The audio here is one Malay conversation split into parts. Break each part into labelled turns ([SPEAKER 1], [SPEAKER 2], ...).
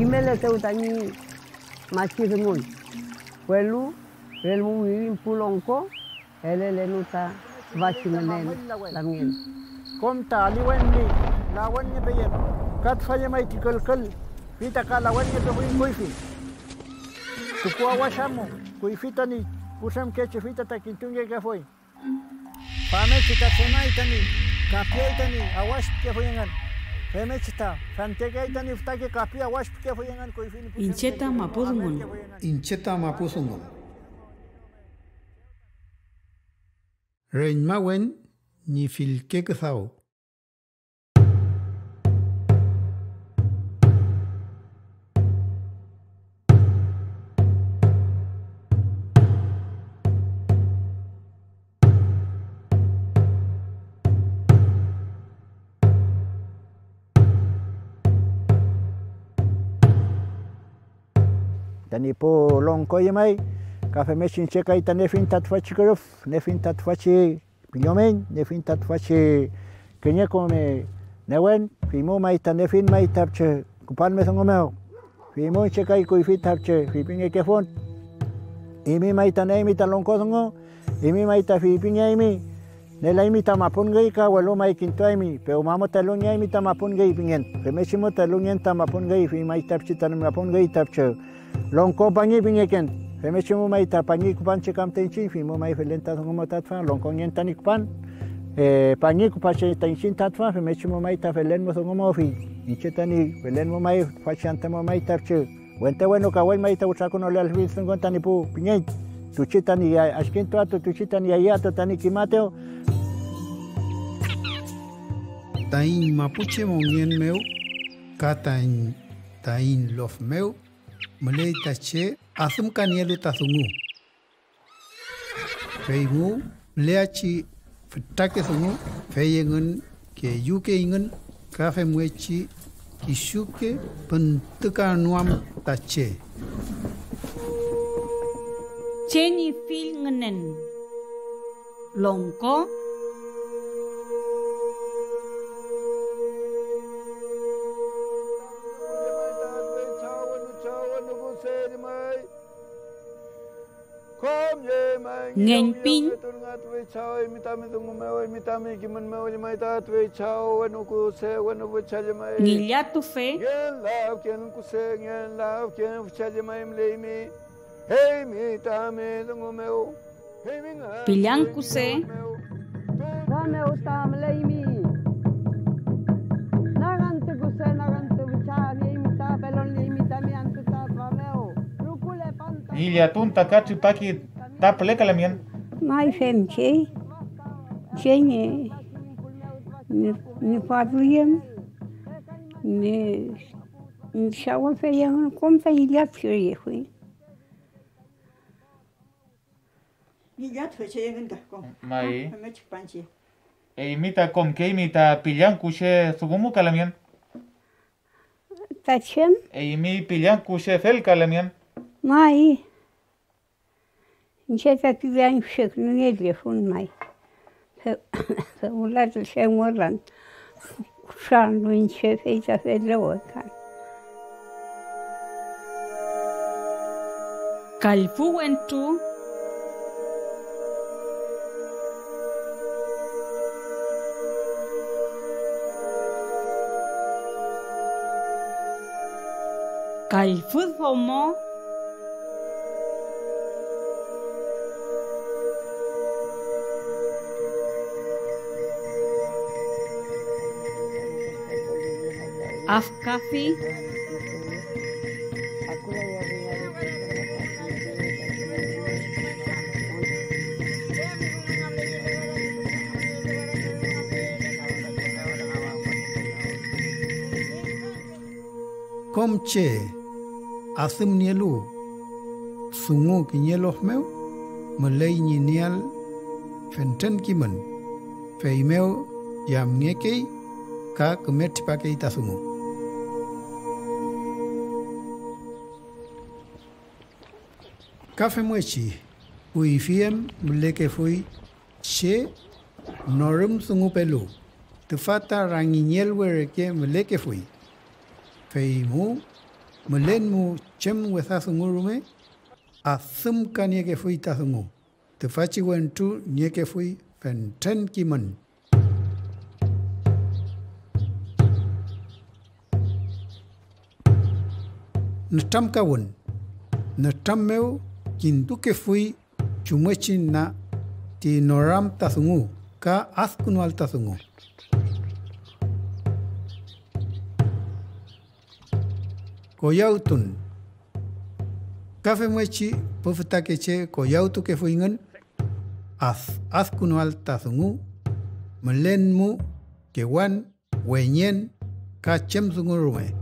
[SPEAKER 1] Imele teu tani machi dengun. Puelu, elmu wirin pulongko, elele nuta vachimenen lamien.
[SPEAKER 2] Komta aliwendi, lawannya beyen. Kat faye mai tikal vita ka lawannya to buin koifi. Tukua washamu, koifita ni kusam keche fita takintunge ke foi. Pame chita sema itani, kapia itani, awash ke foyengan. Femechita, fantega itani ftake kapia awash ke foyengan koifini.
[SPEAKER 3] Incheta mapuzungun.
[SPEAKER 4] Incheta mapuzungun. Rein mawen ni fil kekthao.
[SPEAKER 2] Tani po longko yamai, kafe mechin cheka ita nefin tatfachi keruf, nefin tatfachi pilyomen, nefin tatfachi kenya come newen, fimo mai ta nefin mai tapche kupan me songomeo, fimo cheka iko ifi tapche fipinge kefon, imi mai ta neimi ta longko songo, imi mai ta fipinge imi, nela imi ta mapun gay ka walo mai kinto imi, pero mamo talon imi ta mapun gay pingen, femechimo talon ta mapun gay fi mai tapchi ta mapun gay tapche. Longko pangi pingeken, femechimo mai ta pangi kupan chekam tenchin, fimo mai felenta songomo tatfa, longko nyen tani kupan, pangi kupache tenchin tatfa, femechimo mai ta felen mo songomo fi, inchetani felen mo mai fachantemo mai tapche, wente bueno kawai mai ta usako no le alfin songon tani pu pingey, tuchitani askinto ato tuchitani ayato tani kimateo.
[SPEAKER 4] Tain mapuche mongien meu, katain tain lof meu, Malay tache asum kanielu tasungu. Feingu mleachi fitake sungu feyengun ke yuke ingun kafe muechi kisuke pentuka nuam tache.
[SPEAKER 3] Cheni fil ngenen. Longko. Ngành pin Ngilya tu fe Pilang kuse
[SPEAKER 1] Rameu tam leimi. Nagantu kuse nagantu bichami imita pelon limita mi antu ta rameu. Rukule panta.
[SPEAKER 5] Ilya tunta kachi paki taple kalamian.
[SPEAKER 6] Mai femche. Chenye. Ni padriem. Ni shawa feyan kom fe ilya pye hui.
[SPEAKER 7] Ilya feyen ga kom.
[SPEAKER 5] Mai.
[SPEAKER 7] Me chpanchi.
[SPEAKER 5] E imita kom ke imita pilan kushe sugumu kalamian.
[SPEAKER 6] Tachem.
[SPEAKER 5] E imi pilan kushe fel kalamian.
[SPEAKER 6] Mai. Incheta pilan shek nuedle fun mai. Ulat se moran. Shan luin chef eita felo kan.
[SPEAKER 3] Kalfu wentu Kalfu homo Afkafi
[SPEAKER 4] Komche asem nielu sungu kinyeloh meu melei nyinial fenten kimen fei meu yam ngekei ka kemet pakai tasungu kafe mwechi ui fiem meleke fui che norum sungu pelu tefata ranginyel wereke meleke fui fei mu melen mu chem wetha sungu rume asem kanye ke fui tasungu tefachi wentu nye ke fui fenten kimen Netam kawun, netam meu kintu ke fui chumwechi na ti noram tasungu ka askunual tasungu. Koyautun, kafe mwechi pofta keche koyautu ke fui ngen askunual tasungu melenmu kewan wenyen ka chem sungu rume.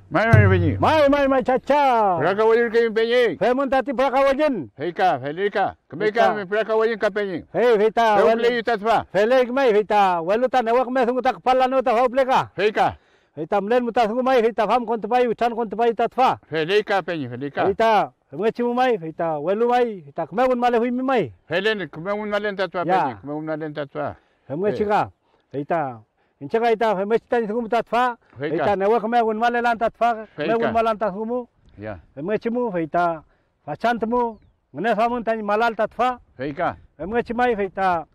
[SPEAKER 2] Mai caca.
[SPEAKER 8] Beraka wajin kami penyi.
[SPEAKER 2] Saya tati beraka wajin.
[SPEAKER 8] Hei Felika. Kembali beraka wajin kami penyi.
[SPEAKER 2] Hei, Vita.
[SPEAKER 8] Kau beli itu apa?
[SPEAKER 2] Felek mai Vita. Walu tan awak mai sungguh tak kepala nu tak hau belaka.
[SPEAKER 8] Felika.
[SPEAKER 2] Vita melen muta sungguh mai Vita faham kontupai ucan kontupai tatfa.
[SPEAKER 8] Felika penyi Felika.
[SPEAKER 2] Vita. Mengacimu mai Vita. Walu mai Vita kemau malah hui mai.
[SPEAKER 8] Helen kemau malah tatfa penyi. Kemau malah tatfa.
[SPEAKER 2] Mengacika. Vita. Incaka ita mesti sungguh tatfa. Vita nawa kemau malah lan tatfa. Kemau malah tatfumu.
[SPEAKER 8] Ya.
[SPEAKER 2] Mengacimu Vita. Facantmu. Ngene famun tani malal tatfa.
[SPEAKER 8] Felika.
[SPEAKER 2] Mengacimai Vita.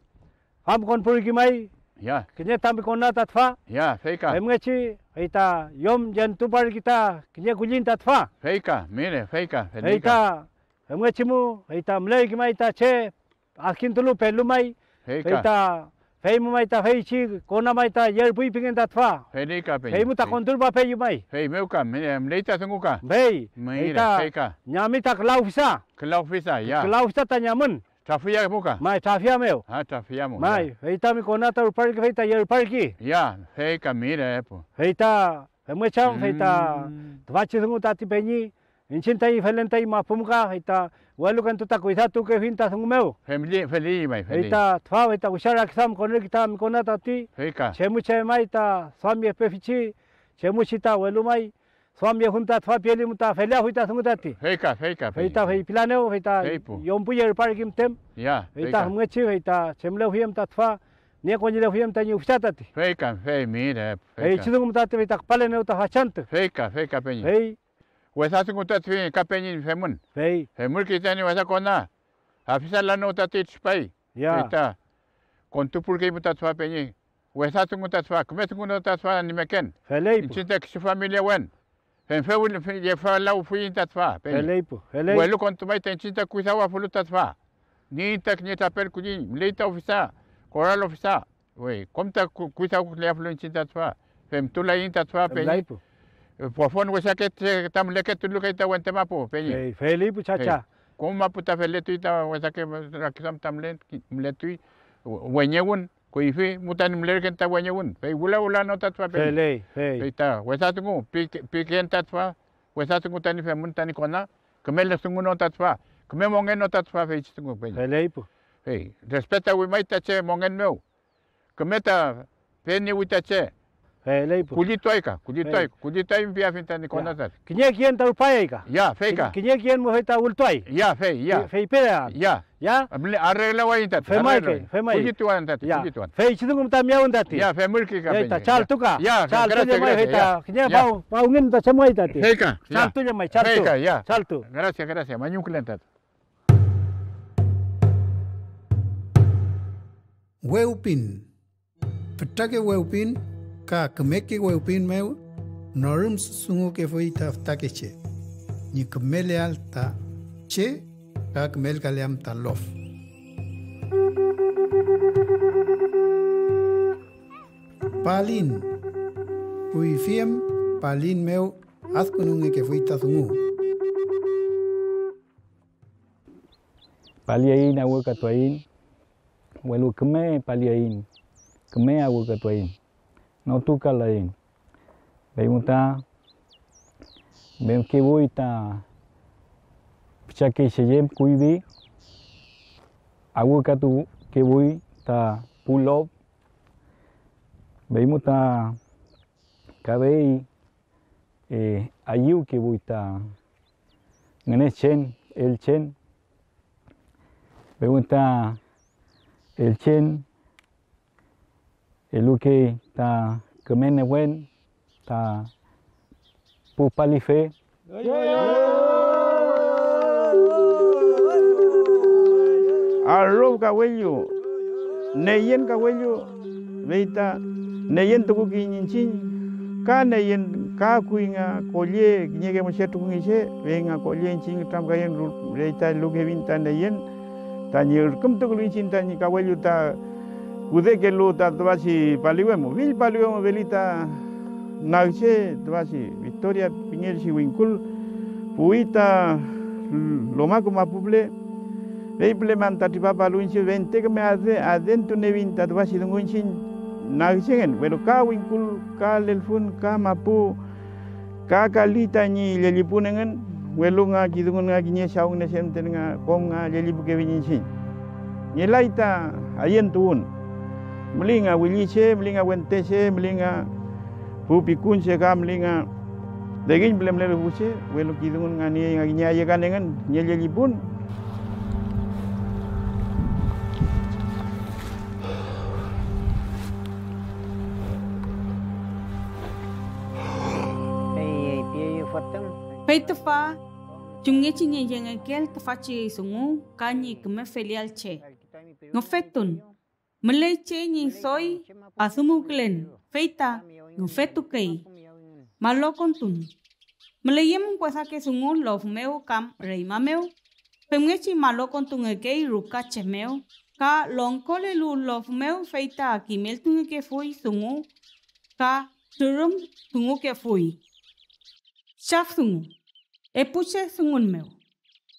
[SPEAKER 2] Faham konpuri mai.
[SPEAKER 8] Ya.
[SPEAKER 2] Kenya tambi kona tatfa.
[SPEAKER 8] Ya, Felika.
[SPEAKER 2] Mengaci Vita yom jantu par kita kenya kulin tatfa.
[SPEAKER 8] Felika, mire, Felika.
[SPEAKER 2] Vita mengacimu Vita mulai mai ta che askin tulu pelu mai. Vita fei mai ta fei chi kona mai ta yer pui pingen tatfa.
[SPEAKER 8] Felika penyi.
[SPEAKER 2] Fei mu ta kontul ba fei mai.
[SPEAKER 8] Fei meu ka, mulai ta tunggu ka.
[SPEAKER 2] Fei.
[SPEAKER 8] Mire, Felika.
[SPEAKER 2] Nyami ta kelau fisa.
[SPEAKER 8] Kelau fisa, ya.
[SPEAKER 2] Kelau fisa ta nyamun.
[SPEAKER 8] Tafia muka.
[SPEAKER 2] Mai tafia meu.
[SPEAKER 8] Ah, tafia mu.
[SPEAKER 2] Mai, Vita mi kona ta par ki Vita yer par ki.
[SPEAKER 8] Ya, Felika mire po.
[SPEAKER 2] Vita Mecham Vita Tvachi sungu tati penyi incintai felentai mapumka Vita walu kan tuta kuisa tu ke vinta sungu meu
[SPEAKER 8] Feli mai feli
[SPEAKER 2] Vita tva Vita ushara kisam konre kita mikona tati
[SPEAKER 8] Vika
[SPEAKER 2] chemu che mai ta swami pefichi chemu chita walu mai swami hunta tva peli muta felia huita sungu tati
[SPEAKER 8] Vika
[SPEAKER 2] Vita vei pilaneo Vita yompu yer par kim tem
[SPEAKER 8] ya
[SPEAKER 2] Vita mwechi Vita chemle huiem tatva Nia konjile huiem tani usatati.
[SPEAKER 8] Vika fei mire.
[SPEAKER 2] Hei chidung tati Vita kpale ne uta hachant.
[SPEAKER 8] Vika penyi.
[SPEAKER 2] Hei.
[SPEAKER 8] Wesa tungu tati ka penyi femun.
[SPEAKER 2] Hei.
[SPEAKER 8] Femul kita ni wesa kona. Afisa lano tati tspai.
[SPEAKER 2] Ya.
[SPEAKER 8] Vita. Kontupul ke muta tspa penyi. Wesa tungu tatfa. Kome tungu no tatfa ni meken.
[SPEAKER 2] Felei.
[SPEAKER 8] Cinta kisi familia wen. Femfeul ye fa lau fuin tatfa.
[SPEAKER 2] Felei po. Felei.
[SPEAKER 8] Welu kontumai ten cinta kuisa wa fulu tatfa. Ni tak ni tapel kujin. Mleita ofisa. Coral ofisa, we, comta cuita cu le aflu cinta tua, fem tu la inta tua pe. Pofon we saket tam leket tu lukaita wente mapo pe.
[SPEAKER 2] Felipe chacha.
[SPEAKER 8] Como maputa feletu ita we saket rakisam tamlen mletui wenyewun kuifi mutan mlerken ta wenyewun. Pe ula no tatwa pe.
[SPEAKER 2] Felei.
[SPEAKER 8] Ita we satungu piken tatwa, we satungu tani femun tani kona, kemel sungu no tatwa, kememongen no tatwa fe chitungu pe.
[SPEAKER 2] Felei po.
[SPEAKER 8] Hey, respeta we mai tache mongen meu. Kemeta peni we tache.
[SPEAKER 2] Felei po.
[SPEAKER 8] Kujitoi pia finta ni kona tat.
[SPEAKER 2] Kinya kien ta upaya ka.
[SPEAKER 8] Ya, feika.
[SPEAKER 2] Kinya kien mo heta ultoi.
[SPEAKER 8] Ya, fei, ya.
[SPEAKER 2] Fei pera.
[SPEAKER 8] Ya.
[SPEAKER 2] Ya.
[SPEAKER 8] Arregla wa intat.
[SPEAKER 2] Fei mai.
[SPEAKER 8] Kujituan tat, kujituan.
[SPEAKER 2] Fei chidung ta miau ndati.
[SPEAKER 8] Ya, fei mulki ka.
[SPEAKER 2] Ya, ta chal tuka.
[SPEAKER 8] Ya,
[SPEAKER 2] chal tu mai heta. Kinya pau ngin ta semai tati.
[SPEAKER 8] Feika.
[SPEAKER 2] Chal tu mai, chal tu.
[SPEAKER 8] Feika, ya.
[SPEAKER 2] Chal tu.
[SPEAKER 8] Gracias. Manyuklen tat.
[SPEAKER 4] Weupin. Petake weupin ka kemeke weupin meu norum sungu ke foi ta take che. Ni kemele alta che ka kemel kaliam ta lof. Palin. Ui fiem palin meu askununge ke foi ta sungu.
[SPEAKER 9] Paliain awu katuain. Walu keme paliain. Keme awu katuain. No tu kalain. Bai muta Bem que vui ta Pchake Sheyem Kuibi Aguacatu que vui ta pull up. Veimos ta cabei ayu que vui ta ngene chen el chen. Veimos ta el chen el que ta kemene wen ta pu palife.
[SPEAKER 8] Arrob kawelyo neyen kawelyo veita neyen tuku kinyinchi ka neyen ka kuinga kolye nyege moshetu kungishe venga kolye chin tam kayen veita luge vinta neyen tanyir kum tuku linchin tany kawelyo ta ude ke lu ta tvasi paliwemo vil paliwemo velita nache tvasi Victoria Piñel si winkul puita loma kuma puble implementa tiba paluinchi 20 que me hace adentro nevinta tvasi dungunchin nachen pero ka winkul ka lelfun ka mapu ka kalita ni lelipunengan welunga kidunga kinya saung ne semtenga konga lelipu ke vinchin nyelaita ayen tuun melinga wiliche melinga wentese melinga pupikunche ka melinga degin blemle buche welu kidunga ni ngaginya ya kanengan nyelelipun.
[SPEAKER 3] Peitafa, chunge chinye yang kel tafachi sungu kanyi keme felial che. Ngofetun, meleche ni soy asumu glen, feita, ngofetu kei. Malokontun, meleyem kwasa ke sungu lof meu kam reima meu. Pemgechi malokontun ekei rukache meu. Ka longkole lu lof meu feita kimel tunge ke fui sungu. Ka turum tungu ke fui. Chaf sungu. Epuche sungun meu.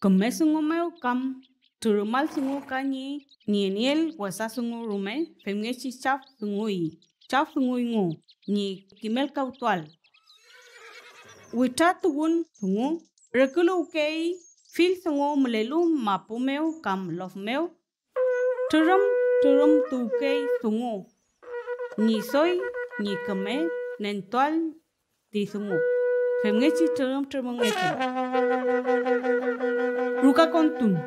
[SPEAKER 3] Keme sungu meu kam turumal sungu kanyi nieniel wasa sungu rume femgechi chaf sungui. Chaf sungui ngu ni kimel kautual. Wita tugun sungu rekulu ukei fil sungu melelu mapu meu kam lof meu. Turum tukei sungu. Ni soy ni keme nentual di sungu. Femgechi turum ngeke. Ruka kontun.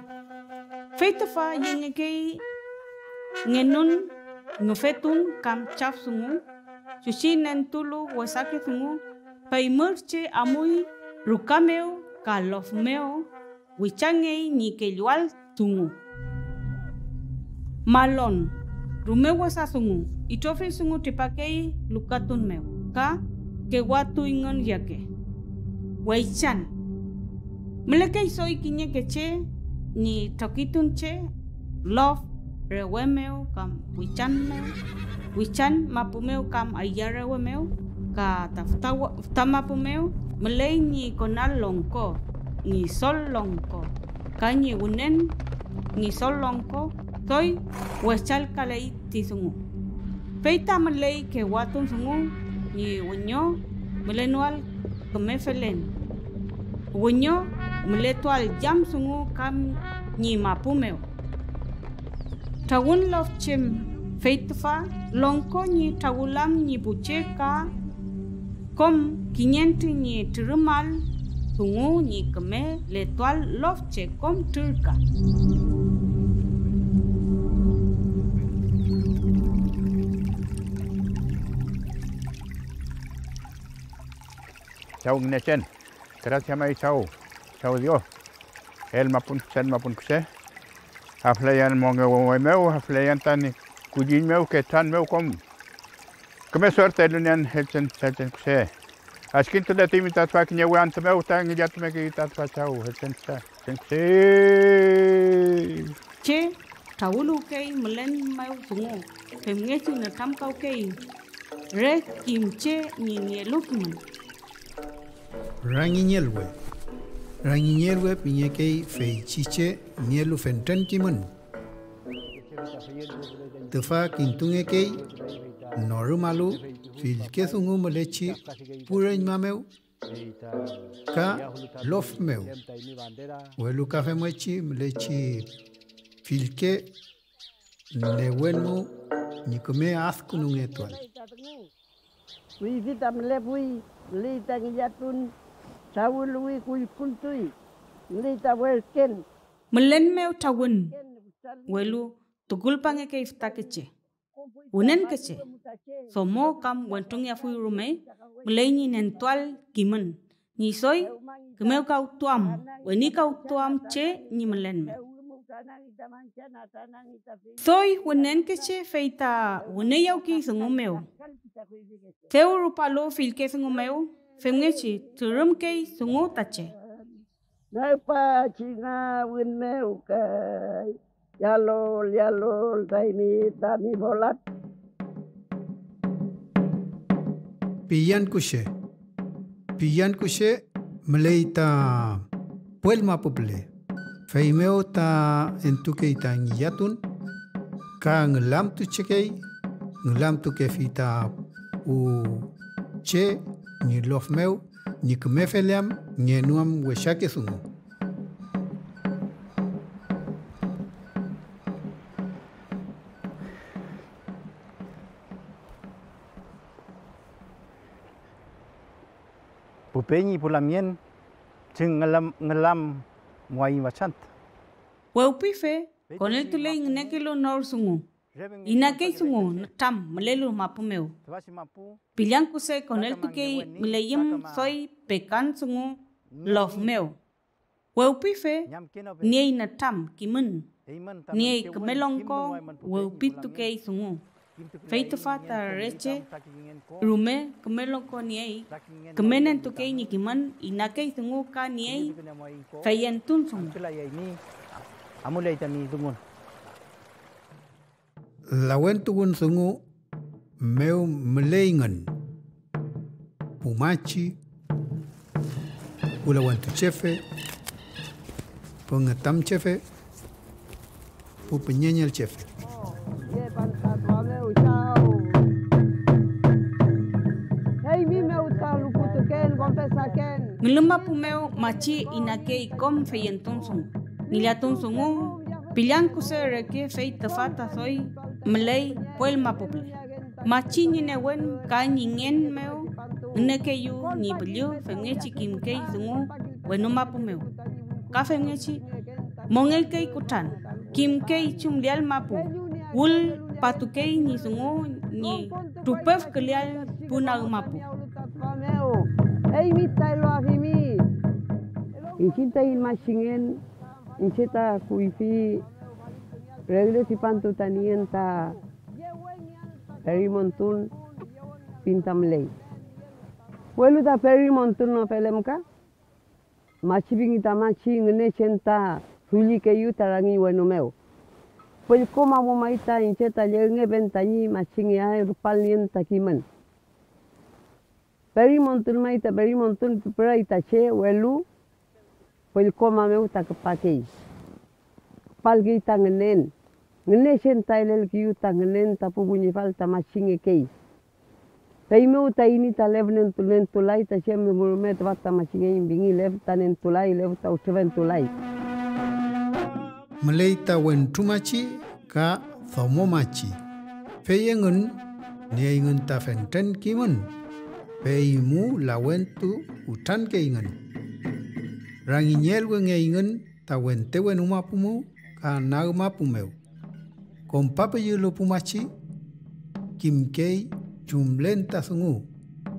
[SPEAKER 3] Feitafa yengeke ngenun ngofetun kam chaf sungu. Sushi nentulu wasake sungu. Paimurche amui ruka meu ka lof meu. Wichangei ni kelual sungu. Malon. Rume wasa sungu. Itofe sungu tipakei lukatun meu. Ka ke watu ingon yake. Waichan. Melekei soy kinye keche ni tokitun che love rewemeo kam wichan meu. Wichan mapumeo kam ayarewemeo ka tamapumeo melei ni konal longko ni sol longko kanyi unen ni sol longko soy wachal kalei tisungu. Peita melei ke watun sungu ni unyo melenual kemefelen. Wunyo meletual jam sungu kam ni mapumeo. Tawun lof chim feitfa longko ni tawulam ni bucheka kom kinyenti ni turumal sungu ni keme letual lof che kom turka.
[SPEAKER 8] Chau ngnechen. Gracias mai chau. Chau Dios. El mapun kuse. Hafleyan monge wo meu, hafleyan tan kujin meu ke tan meu kom. Kome suerte lunian helchen kuse. Askin tu de timi tatwa kinya wan tu meu tang jat me ki tatwa chau helchen kuse.
[SPEAKER 3] Che tawulu kei melen mau sungu. Femgechi na tam kau kei. Re kimche ni nielukiman.
[SPEAKER 4] Ranginyelwe pinyekei fei chiche nielu fenten kimun. Tefa kintungekei norumalu fil kesungu melechi pureng mameu Ka lof meu. Welu kafe mochi mlechi filke newenmu nikome asku nungetuan.
[SPEAKER 1] Wi vita mlepui lita ngiyatun tawul wi kuy kuntui lita welken.
[SPEAKER 3] Melen meu tawun. Welu tugul pange ke iftakeche. Unen keche. Somo kam wentung ya fui rume. Melaini nentual kimen. Ni soy kemeu kau tuam. Weni kau tuam che ni melen meu. Soy unen keche feita une yau ki sungu meu. Teu rupalo fil ke sungu meu. Femngechi turum ke sungu tache.
[SPEAKER 1] Napa Cina win meu kai. Yalol taimi tani bolat.
[SPEAKER 4] Piyan kushe meleita puelma pople. Feimeo ta entuke ita ngiyatun ka ngelam tu chekei ngelam tu kefita u che ni lof meu ni kemefeliam ni nuam weshake sungu.
[SPEAKER 2] Pupenyi pulamien ching ngelam muai wachant.
[SPEAKER 3] Weupife con el tulei ngnekelo nor sungu. Inakei sungu tam melelu mapumeu. Pilyankuse con el tukei meleyim soy pekan sungu lof meu. Weupife niei na tam kimun. Niei kemelongko weupit tukei sungu. Feito fata reche rume kemelongko niei. Kemenen tukei nikiman inakei sungu ka niei. Feyentun sungu.
[SPEAKER 2] Amulai tani tungun.
[SPEAKER 4] Lawen tugun sungu meu meleingan. Pumachi ulawan tu chefe. Pengetam chefe. Pu penyenyel chefe.
[SPEAKER 1] Ye pantat wame uchao. Hey mi meu ta lukutu ken confesa ken.
[SPEAKER 3] Ngelumba pumeu machi inake ikom feyentun sungu. Niliatun sungu pilyankuse reke fei tefata soy melei puelma pople. Machi ni newen ka nyingen meu neke yu ni beliu femngechi kimkei sungu wenuma pumeu. Ka femngechi mongel kei kutan kimkei chumlial mapu ul patukei ni sungu ni tupef kelial punag mapu.
[SPEAKER 1] Hey mi tailo afimi. Incinta il machingen inceta kuifi regle si pantu tanienta perimontun pintamlei. Welu da perimontun no felemka. Machi bingita machi ngene chenta huli ke yu tarangi wenu meu. Pel koma mo maita inceta lenge bentani machingi ai rupal nienta kimen. Perimontun maita perimontun praita che welu pel koma meu ta kepakei. Palgi tangenen. Ngene chenta ilel kiu tangenen ta pubunyi falta machingi kei. Pei meu ta ini ta levnen tulen tulai ta chem murumet vata machingi bingi lev tanen tulai lev ta ucheven tulai.
[SPEAKER 4] Meleita wen tumachi ka thomomachi. Feyengun niengun ta fenten kimun. Peimu lawentu utan keingun. Ranginyel wengeingen ta wente wenumapumu ka naumapumeu. Kompapa yulo pumachi kimkei jumlenta sungu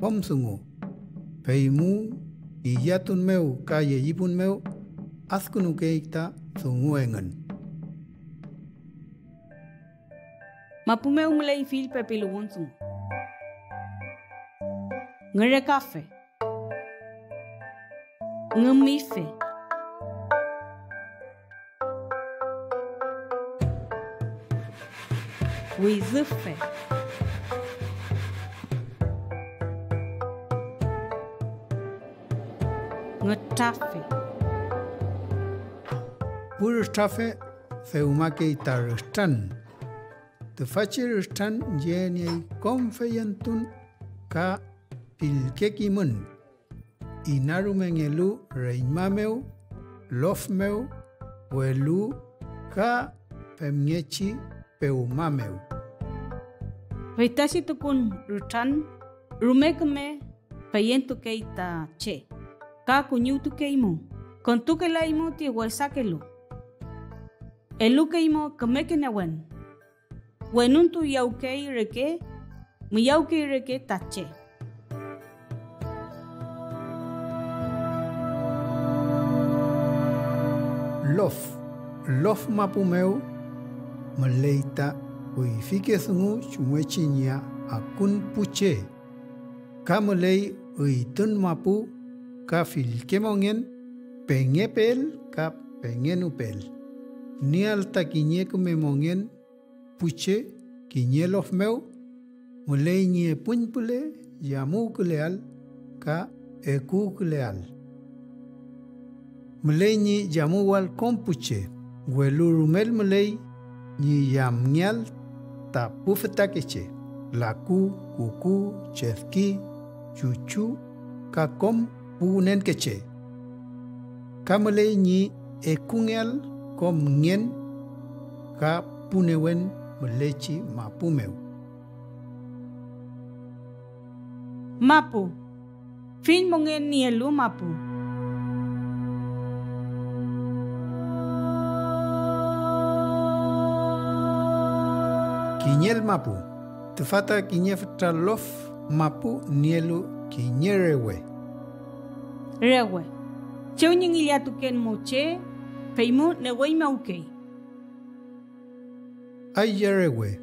[SPEAKER 4] pom sungu. Peimu iyatun meu ka yeyipun meu askunukeita sungu engen.
[SPEAKER 3] Mapumeu mulai fil pepiluun sungu. Ngere kafe. Ngemife. Wizufe. Ngetafe.
[SPEAKER 4] Purstafe feumake itarstan. Te fachirstan jeni konfeyantun ka pilkekimun. inarumengelu reimameu, lofmeu, welu, ka pemngechi peumameu.
[SPEAKER 3] Veitasi tukun rutan, rumekme, payentu keita che. Ka kunyutu keimu, kontuke laimu ti huesakelu. Elu keimo kamekenewen. Wenuntu yaukei reke, muyaukei reke tache.
[SPEAKER 4] Lof mapumeu, meleita uifike sungu chumwechinya akun puche. Kamelei uitun mapu, ka filkemongen, pengepel ka pengenupel. Nialta kinye kumemongen, puche, kinye lofmeu, mulei nye punpule, yamu kuleal, ka eku kuleal. Mulei nye jamu wal kompuche, welurumel mulei nye yamnyal ta pufetakeche, laku, kuku, chefki, chuchu, ka kom punen keche. Kamelei nye ekungel kom ngen, ka punewen melechi mapumeu.
[SPEAKER 3] Mapu. Fin mongen ni elu mapu.
[SPEAKER 4] Kinyel mapu. Tufata kinyefta lof mapu nielu kinyerewe.
[SPEAKER 3] Rewe. Cheu nying iliatu ken moche, peimu newei maukei.
[SPEAKER 4] Ayarewe.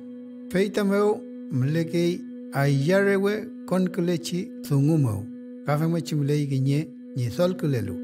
[SPEAKER 4] Peitameu mlekei ayarewe kon kulechi thungumeu. Kafemechi mlei kinye nye sol kulelu.